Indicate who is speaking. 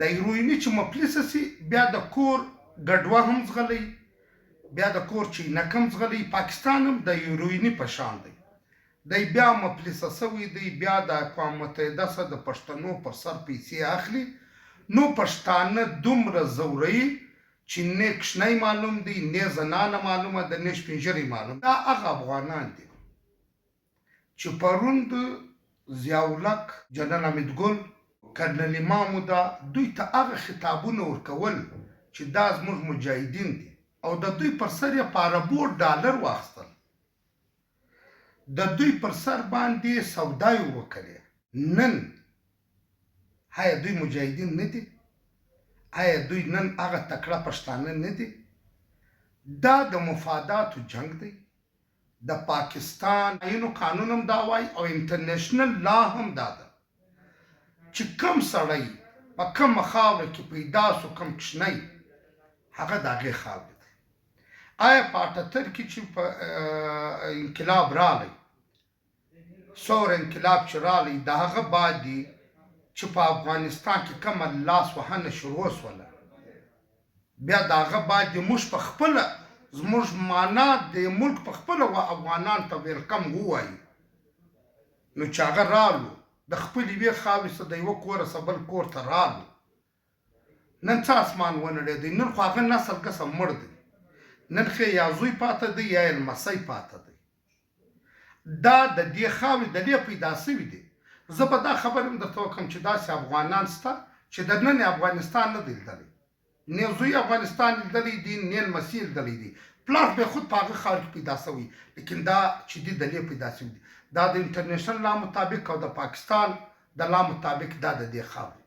Speaker 1: د هیرویني چې مفلسه سي بیا د کور ګډوه هم ځغلی بیا د کور چینک هم ځغلی پاکستان هم د هیرویني په شان دی دی بیا مفلسه سوی دی بیا د اقوام متحده څخه د پښتنو پر سر پیسې اخلي نو پښتانه دومره زوروي چې نه کشنی معلوم دی نه زنانه معلومه ده نه سپین ږیري معلوم دا هغه افغانان دي چې پرون د ضیاءالحق جنرال حمیدګل کرنل امامو دا دوی ته هغه خطابونه ورکول چې دا زموږ مجاهدین دي او د دوی پر سر یې په اربو ډالر واخیستل د دوی پر سر باندې سودا یې وکړې نن آیا دوی مجاهدین نه دي آیا دوی نن هغه تکړه پښتانه نه دي دا د مفاداتو جنگ دی د پاکستان آئین و قانون هم دا وایي او انټرنیشنل لا هم دا ده چې کم سړی په کومه خاوره کې پیدا سو کم کشنی هغه د هغې خاورې دی آیا په 78 کې چې په انقلاب رالی سور انقلاب چې رالی د هغه بعد دی چې په افغانستان کې کومه لاس وهنه شروع سوله بیا د هغه بعد دی موږ په خپله زموږ معنا د ملک په خپله افغانان ته ویلکم ووایي نو چې هغه رالو د خپل یوې خاورې څخه د یوه کوره څخه بل کور ته رالو نن څه اسمان ونړېدی نن خو هغه نسل کسه مړ دی نن ښې یا زوی پاته دی یا یې لمسی پاته دی دا د دې خاورې د دې پیدا سوي دی زه به دا خبر هم درته وکړم چې داسې افغانان شته چې د نن افغانستان نه دی لیدلی نه زوی افغانستان لیدلی دی نه لمسي لیدلی دی پلار به خود په هغه خاور کې پیدا سوی لیکن دا چې دی د دې پیدا سوي دی دا د انټرنیشنل لا مطابق او د پاکستان د لا مطابق دا د دې خاورې